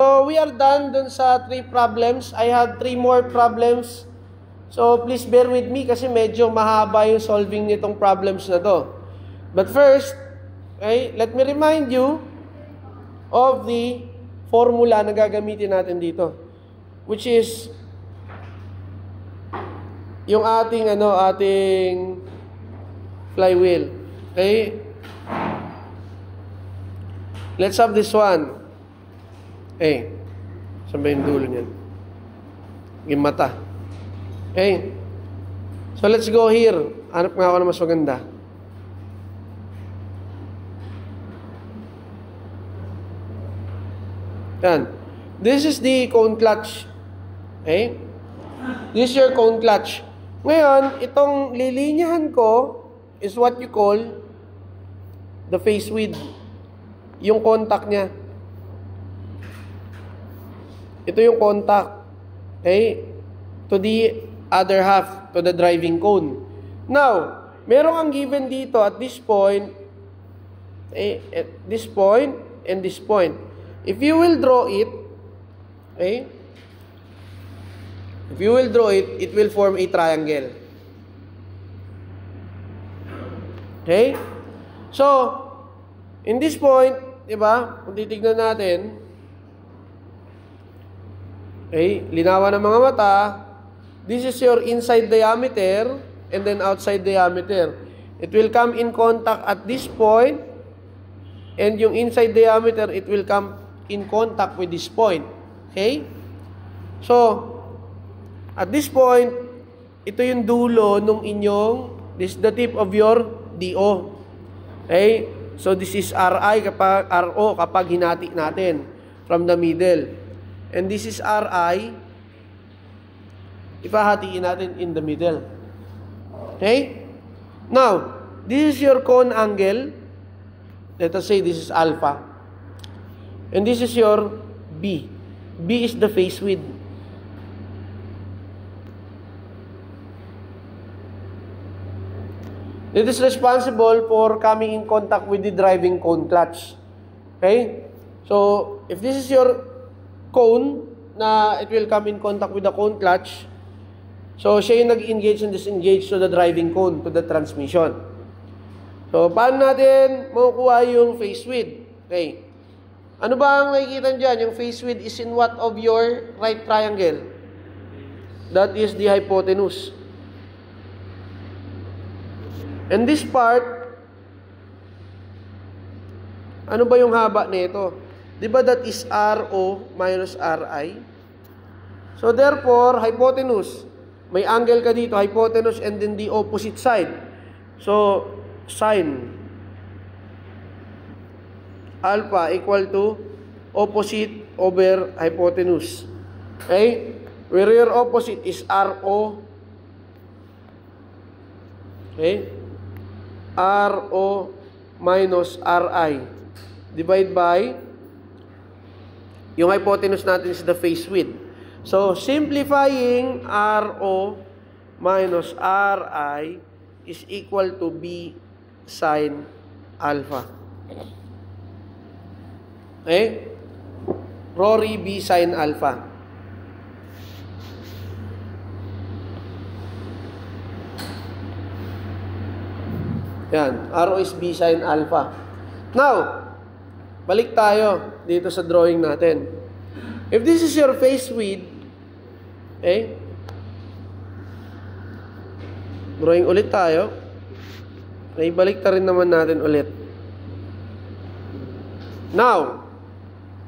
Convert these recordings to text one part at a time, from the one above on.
So, we are done dun sa 3 problems. I have 3 more problems. So, please bear with me kasi medyo mahaba yung solving nitong problems na to. But first, okay, let me remind you of the formula na gagamitin natin dito. Which is yung ating flywheel. Okay? Let's have this one. Okay. Saan ba yung dulo niyan? Yung mata. Okay. So, let's go here. Hanap nga ako na mas maganda. Yan. This is the cone clutch. Okay? This is your cone clutch. Ngayon, itong lilinyahan ko is what you call the face width. Yung contact niya. Ito yung contact. Okay? To the other half, to the driving cone. Now, merong ang given dito at this point, at this point, and this point. If you will draw it, okay? If you will draw it, it will form a triangle. Okay? So, in this point, diba? Kung titignan natin, okay, linawan ng mga mata. This is your inside diameter and then outside diameter. It will come in contact at this point and yung inside diameter, it will come in contact with this point. Okay? So, at this point, ito yung dulo nung inyong, this is the tip of your DO. Okay? So, this is RI kapag, RO kapag hinati natin from the middle. And this is RI, ipahatiin natin in the middle. Okay? Now, this is your cone angle. Let us say this is alpha. And this is your B. B is the face width. It is responsible for coming in contact with the driving cone clutch. Okay? So, if this is your cone, na it will come in contact with the cone clutch. So, siya yung nag-engage and disengage to the driving cone, to the transmission. So, paano natin makukuha yung face width? Okay. Ano ba ang nakikita dyan? Yung face width is in what of your right triangle? That is the hypotenuse. And this part, ano ba yung haba nito? Diba that is RO minus RI? So therefore, hypotenuse. May angle ka dito, hypotenuse, and then the opposite side. So, sine alpha equal to opposite over hypotenuse. Okay? Where your opposite is RO. Okay? RO minus RI. Divide by yung hypotenuse natin is the face width. So, simplifying RO minus RI is equal to B sine alpha. Okay? Rory B sine alpha. Yan. RO is B sine alpha. Now, balik tayo dito sa drawing natin. If this is your face width, okay? Drawing ulit tayo. Okay, balik ta rin naman natin ulit. Now,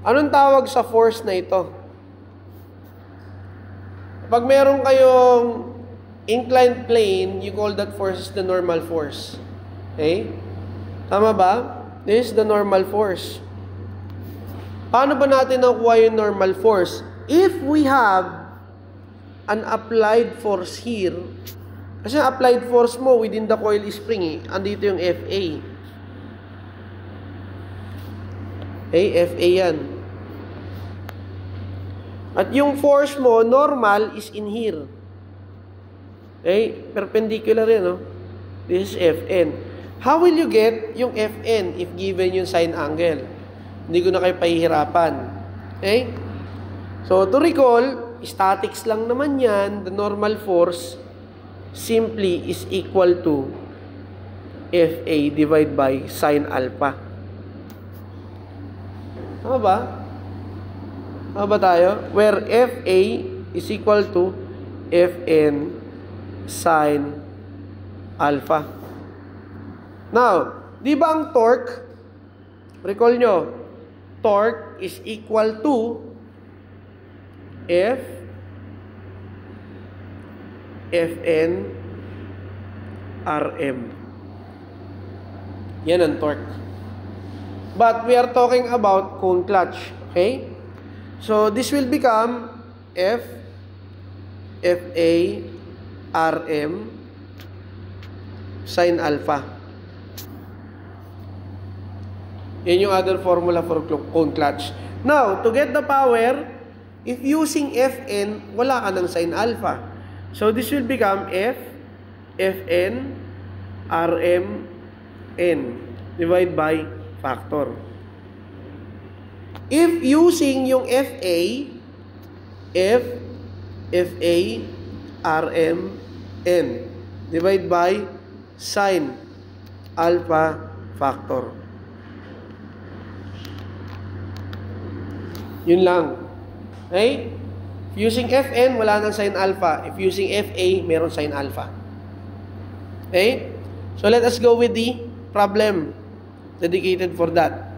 anong tawag sa force na ito? Pag meron kayong inclined plane, you call that force the normal force. Okay? Tama ba? This is the normal force. Paano ba natin nakuha yung normal force? If we have an applied force here, kasi applied force mo within the coil spring, andito yung FA. Okay, FA yan. At yung force mo, normal, is in here. Okay, perpendicular yan, no? This is Fn. How will you get yung Fn if given yung sine angle? Hindi ko na kayo pahihirapan. Okay? So, to recall, statics lang naman yan. The normal force simply is equal to Fa divided by sine alpha. Tama ba? Tama ba tayo? Where Fa is equal to Fn sine alpha. Now, di ba ang torque, recall nyo, torque is equal to Fn Rm. Yan ang torque. But we are talking about cone clutch. Okay? So, this will become Fa Rm sine alpha. Yan yung other formula for cone clutch. Now, to get the power, if using Fn, wala ka ng sine alpha. So, this will become Fn Rm n divided by factor. If using yung Fa Rm n divided by sine alpha factor. Yun lang. Okay? If using Fn, wala nang sine alpha. If using Fa, meron sine alpha. Okay? So, let us go with the problem dedicated for that.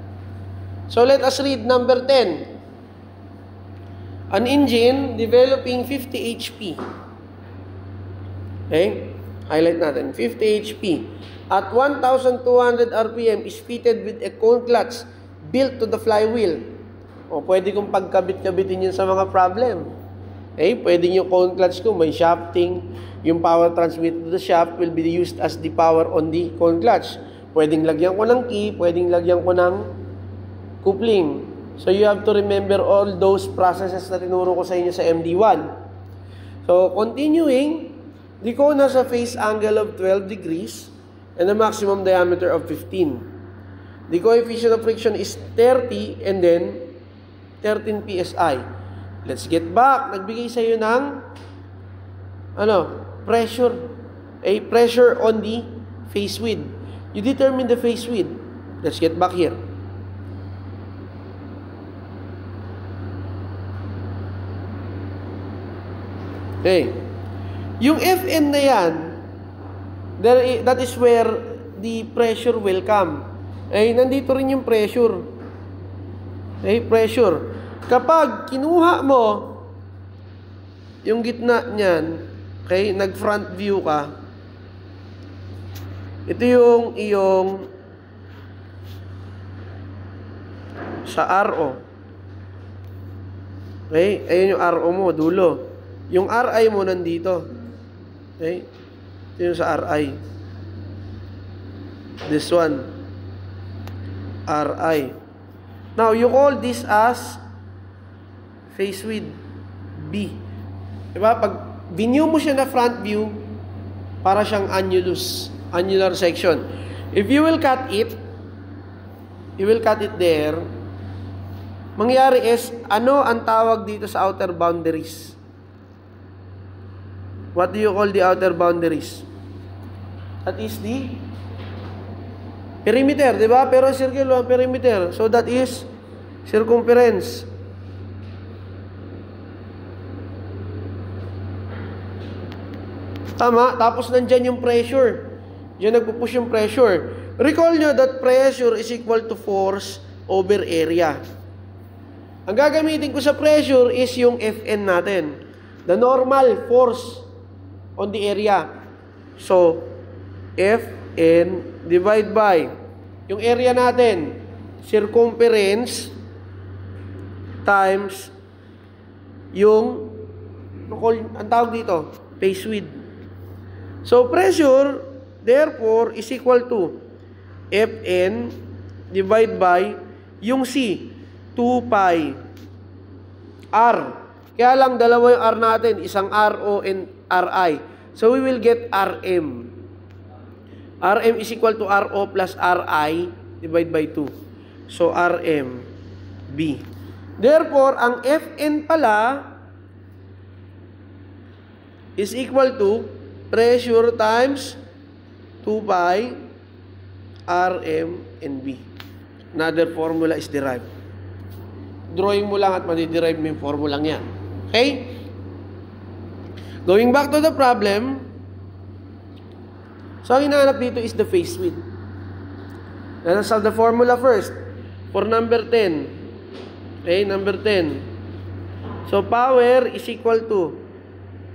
So, let us read number 10. An engine developing 50 HP. Okay? Highlight natin. 50 HP. At 1,200 RPM is fitted with a cone clutch built to the flywheel. O, pwede kong pagkabit-kabitin yun sa mga problem. Okay? Pwede yung cone clutch ko, may shafting. Yung power transmitted to the shaft will be used as the power on the cone clutch. Pwedeng lagyan ko ng key, pwedeng lagyan ko ng coupling. So, you have to remember all those processes na tinuro ko sa inyo sa MD1. So, continuing, the cone has a phase angle of 12 degrees and a maximum diameter of 15. The coefficient of friction is 30 and then 13 PSI. Let's get back. Nagbigay sa iyo ng pressure. A pressure on the face width. You determine the face width. Let's get back here. Okay. Yung Fn na yan, that is where the pressure will come. Nandito rin yung pressure. Pressure. Kapag kinuha mo yung gitna niyan, nag-front view ka, ito yung iyong sa RO. Ayun yung RO mo, dulo. Yung RI mo nandito. Ito yung sa RI. This one. RI. Now, you call this as face width B. Diba? Pag view mo siya na front view, para siyang annular section. If you will cut it there, mangyari is, ano ang tawag dito sa outer boundaries? What do you call the outer boundaries? That is the perimeter, di ba? Pero circle ang perimeter. So, that is circumference. Tama? Tapos nandyan yung pressure. Diyan nagpupush yung pressure. Recall nyo that pressure is equal to force over area. Ang gagamitin ko sa pressure is yung Fn natin. The normal force on the area. So, Fn divide by yung area natin, circumference times yung ang tawag dito, face width. So, pressure, therefore, is equal to Fn divide by yung C, 2 pi R. Kaya lang, dalawa yung R natin, isang RO and RI. So, we will get Rm. Rm is equal to RO plus Ri divide by 2. So, Rm B. Therefore, ang Fn pala is equal to pressure times 2 pi Rm and B. Another formula is derived. Drawing mo lang at madiderive mo yung formula yan. Okay? Going back to the problem, so ang hinahanap dito is the phase width. Let us solve the formula first. For number 10. Okay, number 10. So, power is equal to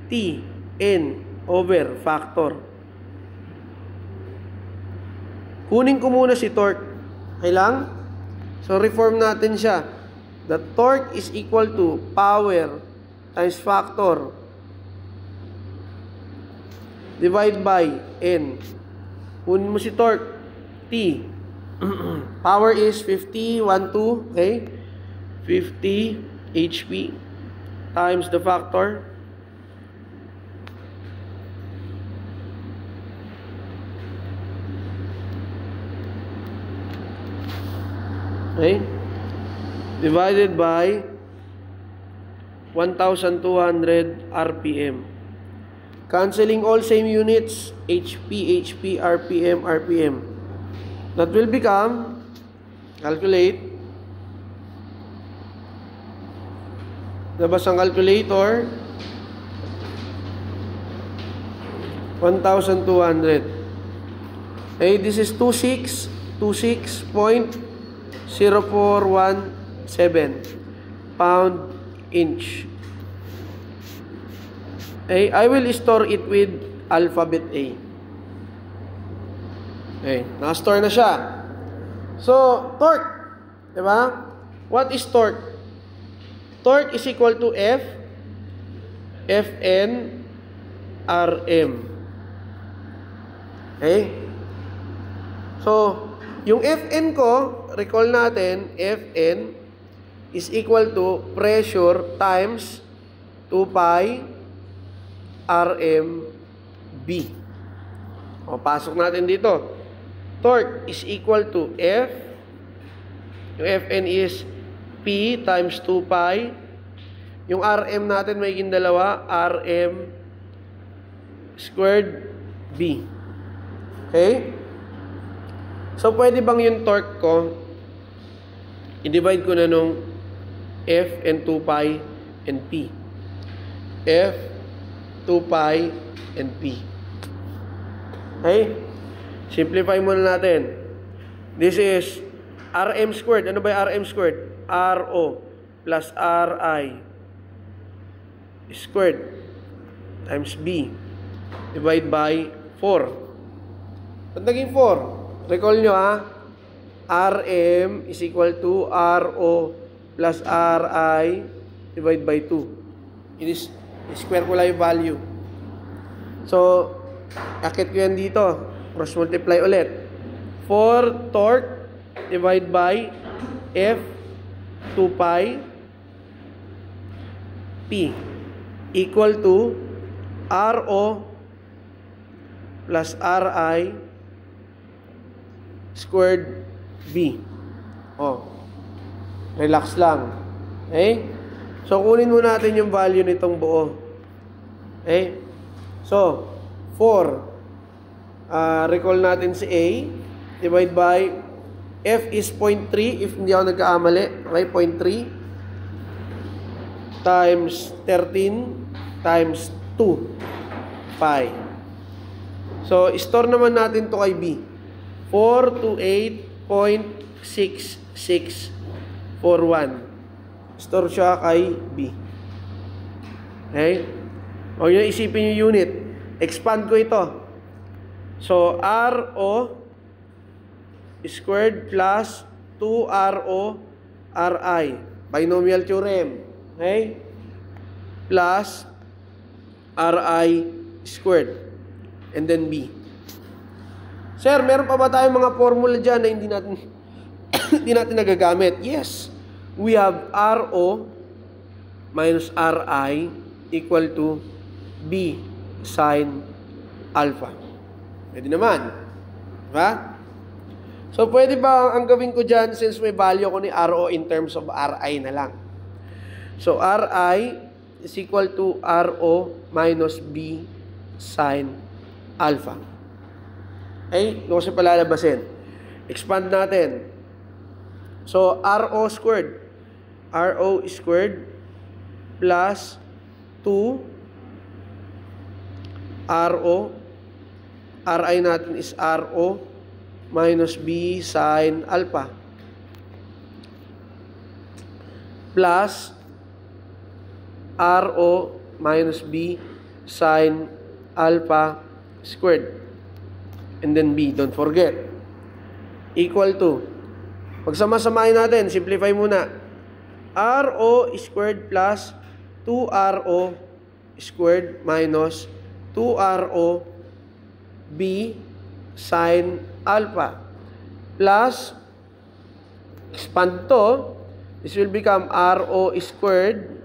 T, N, over factor. Kunin ko muna si torque. Okay lang? So, reform natin siya. The torque is equal to power times factor divide by N. Kunin mo si torque. T. Power is 50, 1, 2. Okay? 50 HP times the factor. Okay? Divided by 1,200 RPM. Cancelling all same units, HP, HP, RPM, RPM. That will become, calculate, labas ang calculator, 1,200. Okay, this is 26.0417 pound inch. Okay, I will store it with alphabet A. Okay, naka-store na siya. So, torque. Diba? What is torque? Torque is equal to Fn Rm. Okay? So, yung Fn ko, recall natin, Fn is equal to pressure times 2 pi Rm B. O, pasok natin dito. Torque is equal to F. Yung Fn is P times 2 pi. Yung Rm natin may dalawa, Rm squared B. Okay? So, pwede bang yung torque ko, i-divide ko na nung F and 2 pi and P. F, 2 pi, and P. Okay? Simplify muna natin. This is Rm squared. Ano ba yung Rm squared? Ro plus Ri squared times B. Divide by 4. Ba't naging 4? Recall nyo Rm is equal to Ro plus Ri divide by 2. It is square ko lang yung value. So, akit ko yan dito. Cross multiply ulit. 4 torque divide by F 2 pi P equal to Ro plus Ri squared B. Oh. Relax lang. Okay? So, kunin muna natin yung value nitong buo. Okay? So, 4. Recall natin si A. Divide by F is 0.3 if hindi ako nagkaamali. Okay, 0.3 times 13 times 2 pi. So, store naman natin to kay B. 428.6641. Store siya kay B. Okay? O yun, isipin yung unit. Expand ko ito. So, Ro squared plus 2Ro Ri. Binomial theorem. Okay? Plus Ri squared. And then B. Sir, meron pa ba tayong mga formula dyan na hindi natin hindi natin nagagamit? Yes. We have Ro minus Ri equal to B sin alpha. Pwede naman. Diba? So, pwede ba ang gawin ko dyan since may value ko ni Ro in terms of Ri na lang? So, Ri is equal to Ro minus B sine alpha. Okay? Ito kasi palalabasin. Expand natin. So, Ro squared. Ro squared plus 2 Ro. Ri natin is Ro minus B sine alpha. Plus Ro minus B sine alpha squared. And then B, don't forget. Equal to. Pagsama-samahin natin, simplify muna. Ro squared plus 2Ro squared minus 2Ro B sine alpha plus expand to, this will become Ro squared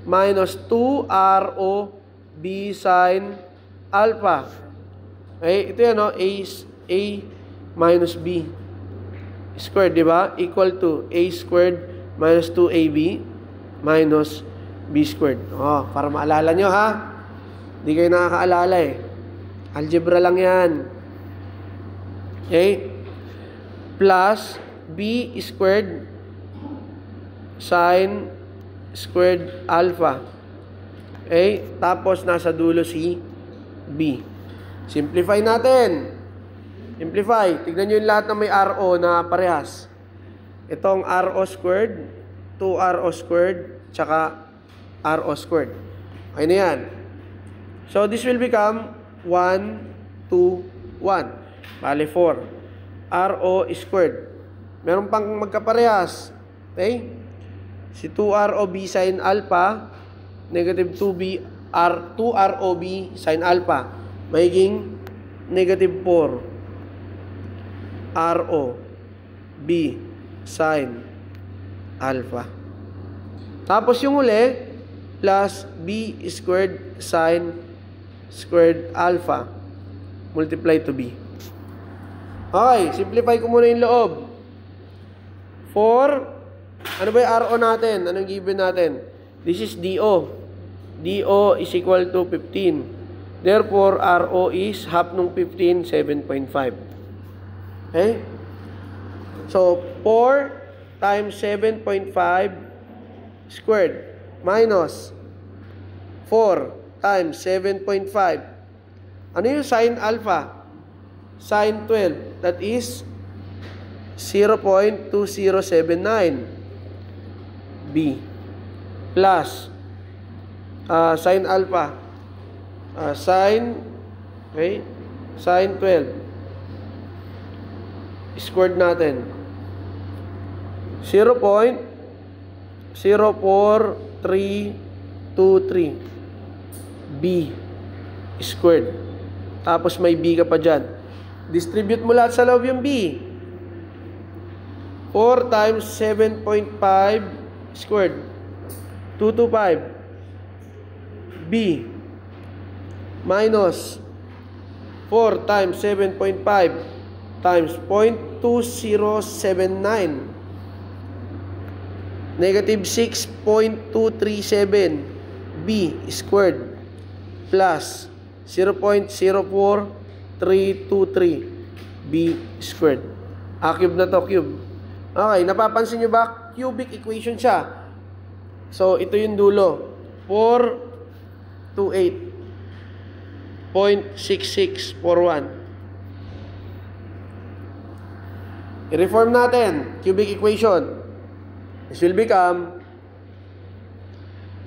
minus 2Ro B sine alpha. Okay, ito yan, no? A minus B squared, di ba? Equal to A squared minus 2AB minus B squared. Oh, para maalala nyo, ha? Hindi kayo nakakaalala eh. Algebra lang yan. Okay? Plus B squared sine squared alpha. Okay? Tapos nasa dulo si B. Simplify natin. Simplify. Tignan nyo yung lahat na may RO na parehas. Itong RO squared, 2RO squared, tsaka RO squared. Okay na yan. So, this will become 1, 2, 1. Bale, 4. RO squared. Meron pang magkaparehas. Okay? Si 2ROB sin alpha, negative 2ROB sin alpha. Magiging negative 4 ROB sin alpha. Tapos yung uli, plus B squared sin squared alpha multiply to B. Okay, simplify ko muna yung loob. 4, ano ba yung RO natin? Anong given natin? This is DO. DO is equal to 15. Therefore, RO is half nung 15, 7.5. Okay? So, 4 times 7.5 squared minus 4 times 7.5. Ano yung sin alpha? Sin 12. That is 0.2079 B plus sin alpha sin sin 12 squared natin 0.04323 B squared. Tapos may B ka pa dyan. Distribute mo lahat sa loob yung B. 4 times 7.5 squared. 225 B minus 4 times 7.5 times 0.2079 negative 6.237 B squared plus 0.04323 B squared. Cube na to, cube. Okay, napapansin nyo ba? Cubic equation siya. So, ito yung dulo. 428.6641. I-reform natin. Cubic equation. This will become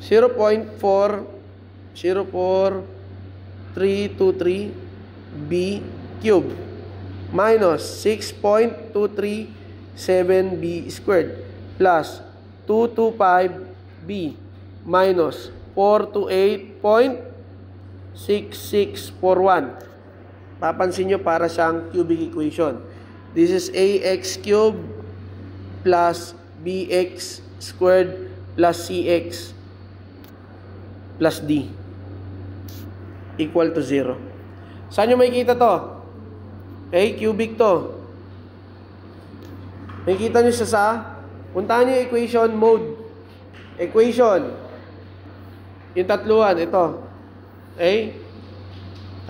0.40323 B cube minus 6.237 B squared plus 225 B minus 428.6641. Papansin nyo para siyang cubic equation. This is AX cube plus BX squared plus CX plus D equal to 0. Saan nyo makikita to? Okay, cubic to. Makikita nyo siya sa, puntahan nyo yung equation mode. equation. Yung tatluhan, ito. Okay?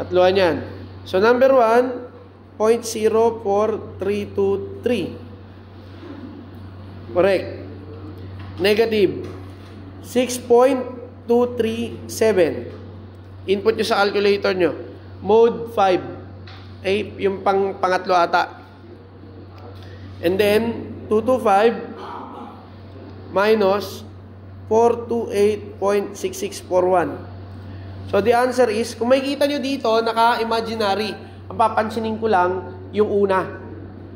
Tatluhan yan. So, number 1, 0.04323. Correct. Negative, 6.237. Input nyo sa calculator nyo. Mode 5. Okay? Yung pangatlo ata. And then, 225 minus 428.6641. So, the answer is, kung makikita nyo dito, naka-imaginary. Ang papansinin ko lang, yung una.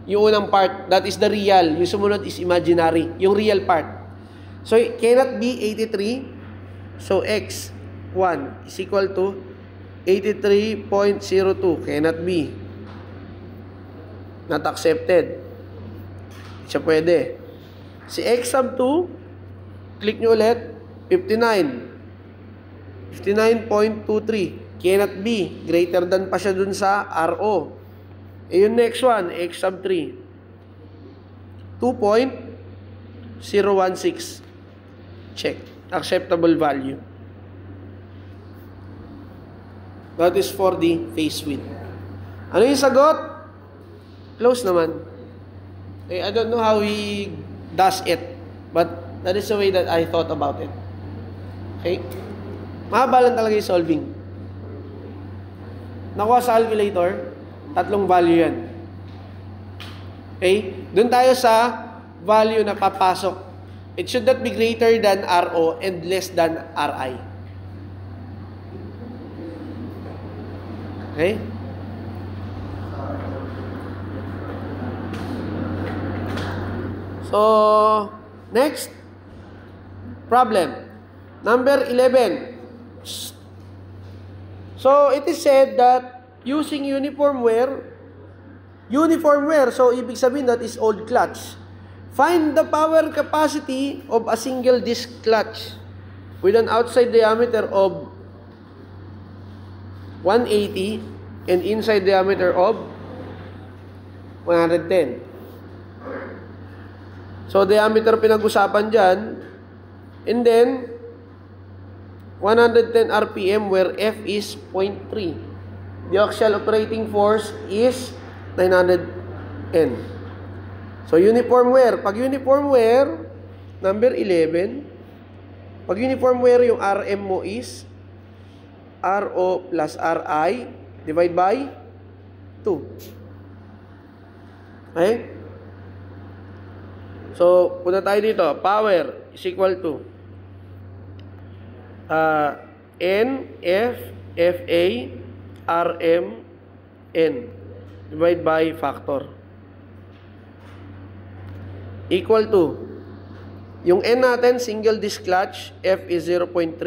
Yung unang part, that is the real. Yung sumunod is imaginary. Yung real part. So, it cannot be 83. So, x1 is equal to 83.02. Cannot be. Not accepted. Hindi siya pwede. Si x sub 2, click nyo ulit, 59. 59.23. Cannot be. Greater than pa siya dun sa RO. E yung next one, x sub 3. 2.016. Check. Acceptable value. That is for the phase width. Ano yung sagot? Close naman. I don't know how he does it, but that is the way that I thought about it. Okay? Mahaba lang talaga yung solving. Nakuha sa calculator, tatlong value yan. Okay? Doon tayo sa value na papasok. It should not be greater than RO and less than RI. Okay? So, next problem. Number 11. So, it is said that using uniform wear, so ibig sabihin that is old clutch. Find the power capacity of a single disc clutch with an outside diameter of 180 and inside diameter of 110. So, diameter pinag-usapan dyan. And then, 110 RPM where F is 0.3. The axial operating force is 900 N. So, uniform wear. Pag uniform wear, number 11, pag uniform wear, yung RM mo is RO plus RI divide by 2. Okay? So, punta tayo dito. Power is equal to N, F, FA, RM, N. Divide by factor. Equal to, yung N natin, single disc clutch, F is 0.3.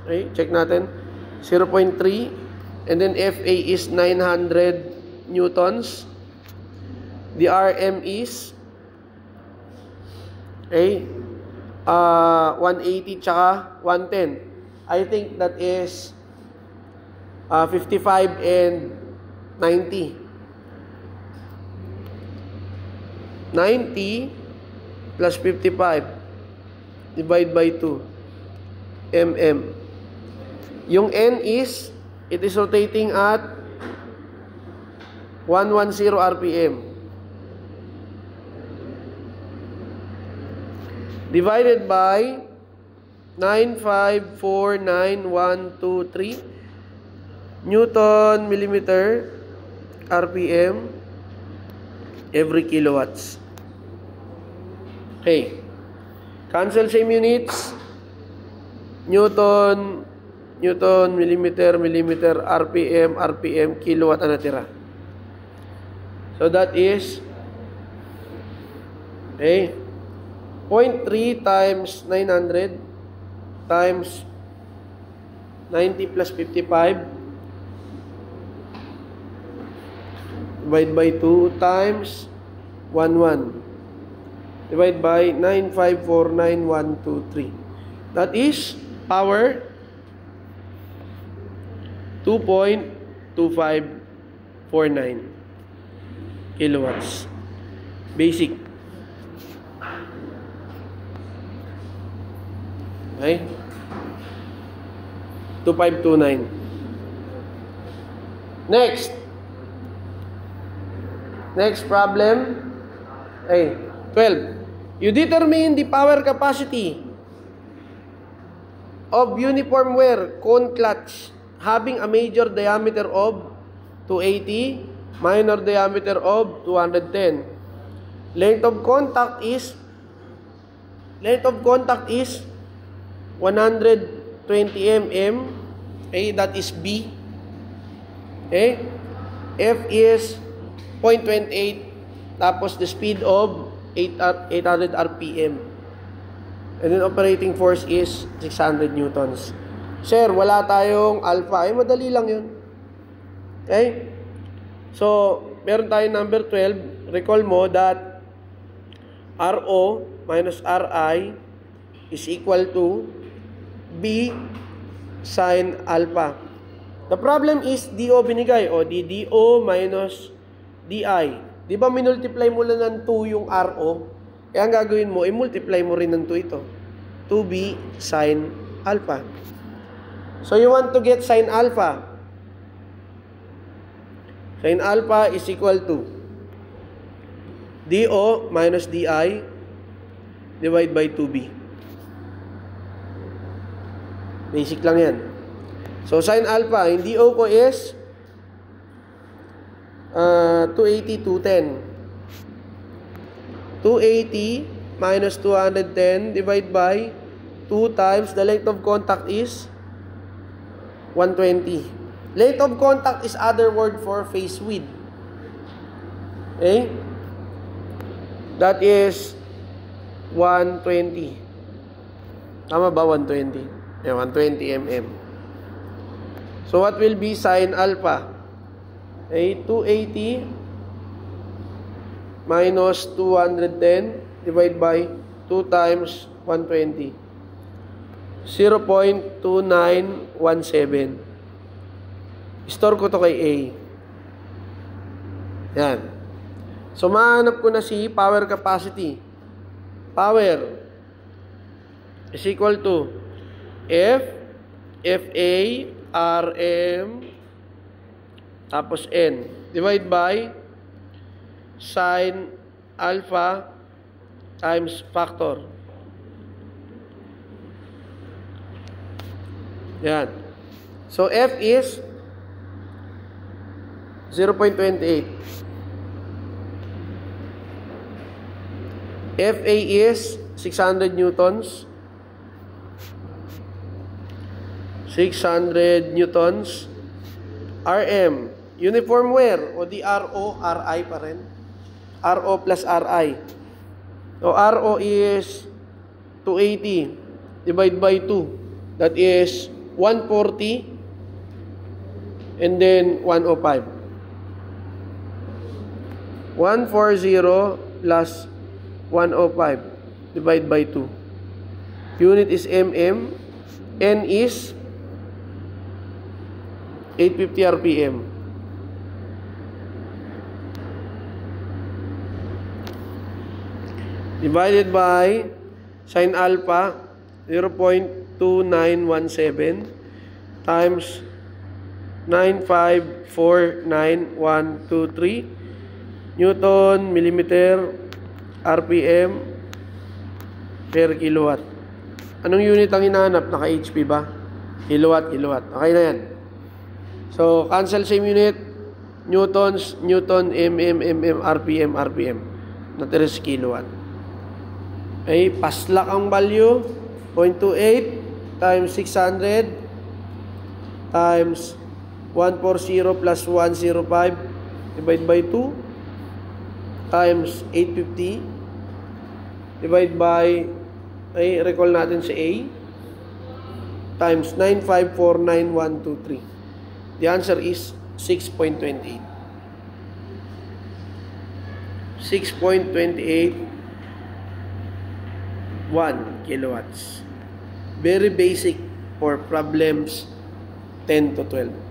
Okay, check natin. 0.3. And then FA is 900 newtons. The RM is 180 tsaka 110. I think that is 55 and 90. 90 plus 55 divide by 2 mm. Yung N is, it is rotating at 110 RPM. Divided by 9549123 Newton millimeter RPM every kilowatts. Okay. Cancel same units. Newton, millimeter, RPM, kilowatt ang natira. So that is 0.3 times 900 times 90 plus 55 divide by 2 times 11 divide by 9549123. That is power 2.2549 kilowatts. Basic. Okay? 2529. Next. Next problem. Okay. 12. You determine the power capacity of uniform wear cone clutch having a major diameter of 280, minor diameter of 210. Length of contact is 120 mm. Okay, that is B. Okay? F is 0.28, tapos the speed of 800 RPM. And then operating force is 600 newtons. Sir, wala tayong alpha. Ay, madali lang yun. Okay? So, meron tayong number 12. Recall mo that RO minus RI is equal to B sin alpha. The problem is DO binigay. O, DO minus DI. Di ba minultiply mo lang ng 2 yung RO? Kaya ang gagawin mo, i-multiply mo rin ng 2 ito. 2B sin alpha. So, you want to get sin alpha. Sin alpha is equal to DO minus DI divide by 2B. Basic lang yan. So, sin alpha, yung DO ko is 280, 210. 280 minus 210 divide by 2 times the length of contact is 120. Length of contact is other word for phase width. Okay? That is 120. Tama ba 120? Yeah, 120 mm. So what will be sin alpha? Okay, 280 minus 210 divide by 2 times 120. 0.2917. Store ko to kay A. Yan. So, mahanap ko na si power capacity. Power is equal to FA, RM, tapos N. Divide by sin alpha times factor. Yan. So, F is 0.28. FA is 600 newtons. 600 newtons. RM, uniform wear, o di RO, RI pa rin. RO plus RI. So, RO is 280 divided by 2. That is 140 and then 105. 140 plus 105 divided by 2. Unit is mm. N is 850 RPM. Divided by sin alpha 0.2917 times 9549123 Newton, millimeter, RPM per kilowatt. Anong unit ang hinahanap? Naka-HP ba? Kilowatt, kilowatt. Okay na yan. So, cancel same unit. Newtons, Newton, mm, RPM, RPM. Natira sa kilowatt. Okay, paslak ang value. 0.28 times 600 times 140 plus 105 divide by 2 times 850 divide by, ay, recall natin sa A, times 9549123. The answer is 6.28. 6.28 1 kilowatts. Very basic for problems 10 to 12.